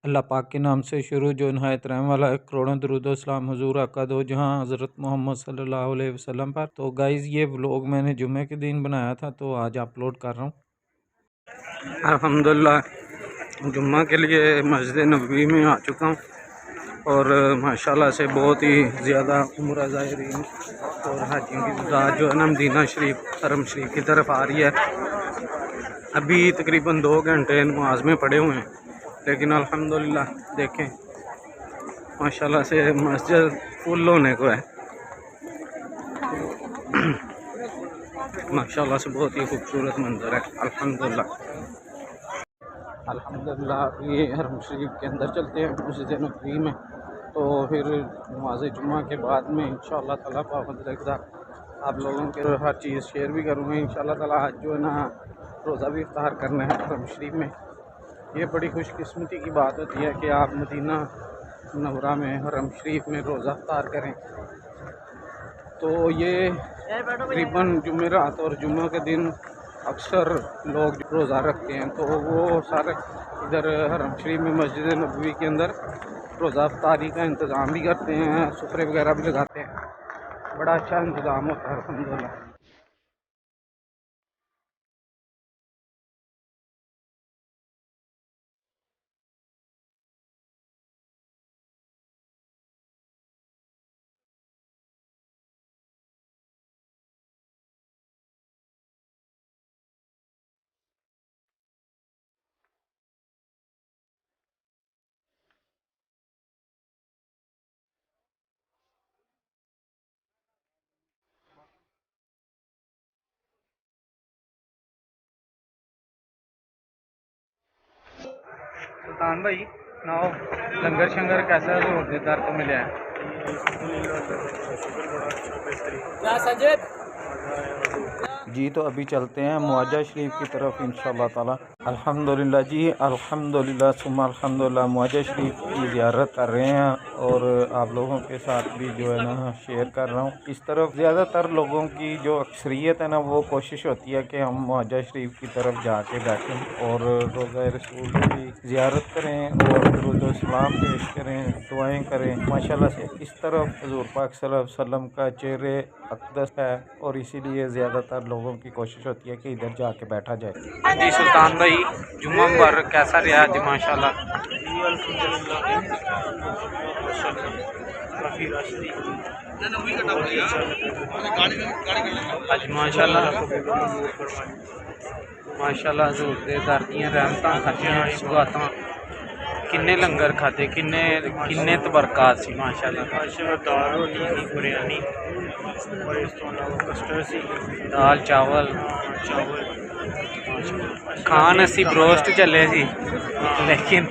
अल्लाह पाक के नाम से शुरू जो नहायत रहम वाला है। करोड़ों दरूद व सलाम हुजूर आका दो जहां हज़रत मोहम्मद सल्लल्लाहु अलैहि वसल्लम पर। तो गाइज़ ये व्लॉग मैंने जुमे के दिन बनाया था तो आज अपलोड कर रहा हूँ। अल्हम्दुलिल्लाह जुम्मा के लिए मस्जिद नबवी में आ चुका हूँ और माशाल्लाह से बहुत ही ज़्यादा उम्रा ज़ायरीन और हाजियों की तादाद जो है ना मदीना शरीफ हरम शरीफ की तरफ आ रही है। अभी तकरीबन 2 घंटे नमाज में पड़े हुए हैं, लेकिन अल्हम्दुलिल्लाह देखें माशाल्लाह से मस्जिद फुल होने को है। माशाल्लाह से बहुत ही खूबसूरत मंजर है। अल्हम्दुलिल्लाह ये हरम शरीफ के अंदर चलते हैं मस्जिद नबवी में, तो फिर नमाज जुम्मा के बाद में इंशाअल्लाह ताला पाबंद रखदा आप लोगों के हर चीज़ शेयर भी करूँगा इंशाअल्लाह ताला। आज जो है ना रोज़ा भी इफ्तार करना है हरम शरीफ में। ये बड़ी खुशकिस्मती की बात होती है कि आप मदीना मुनव्वरा में हरम शरीफ में रोज़ा इफ्तार करें। तो ये तकरीबन जुमेरात और जुम्मा के दिन अक्सर लोग रोज़ा रखते हैं, तो वो सारे इधर हरम शरीफ में मस्जिद नबवी के अंदर रोज़ा इफ्तारी का इंतज़ाम भी करते हैं, सुफरे वगैरह भी लगाते हैं। बड़ा अच्छा इंतज़ाम होता है अल्हम्दुलिल्लाह। सुल्तान भाई सुनाओ, लंगर शंगर कैसा जोरदार को मिले हैं? जी तो अभी चलते हैं मुआजा शरीफ की तरफ इंशाअल्लाह ताला। अल्हम्दुलिल्लाह जी, अल्हम्दुलिल्लाह सुम्मा अल्हम्दुलिल्लाह मुआजा शरीफ की ज़ियारत कर रहे हैं और आप लोगों के साथ भी जो है ना शेयर कर रहा हूँ। इस तरफ ज़्यादातर लोगों की जो अक्सरियत है ना वो कोशिश होती है कि हम मुआजा शरीफ की तरफ जाके बैठें और रोज़ा रसूल की ज़ियारत करें और दुरूद व सलाम पेश करें, दुआएँ करें। माशाल्लाह से इस तरफ हुज़ूर पाक सल्लल्लाहु अलैहि वसल्लम का चेहरे अक़दस है और इसीलिए ज़्यादातर लोगों की कोशिश होती है कि इधर जाके बैठा जाए। जी सुल्तान भाई जुम्मा मुबारक कैसा रहा आज? माशाल्लाह आज माशाल्लाह हुज़ूर दे दर दियां रहमतां खादियां सुगातां। किन्ने लंगर खाते, किन्ने तबरकात सी माशाल्लाह। दाल रोटी सी, बिरयानी और इस तो अलावा कस्टर्ड सी, दाल चावल खान असी ब्रोस्ट चले सी, लेकिन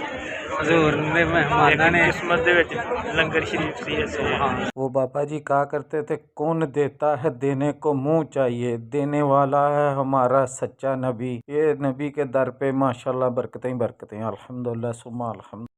हजूर ने मेहमाना ने किस्मत दे विच लंगर शरीफ सी। सुभान। वो बाबा जी कहा करते थे, कौन देता है देने को मुँह चाहिए, देने वाला है हमारा सच्चा नबी। ये नबी के दर पे माशाल्लाह बरकतें ही बरकतें। अल्हम्दुलिल्लाह सुम्मा अल्हम्दुलिल्लाह।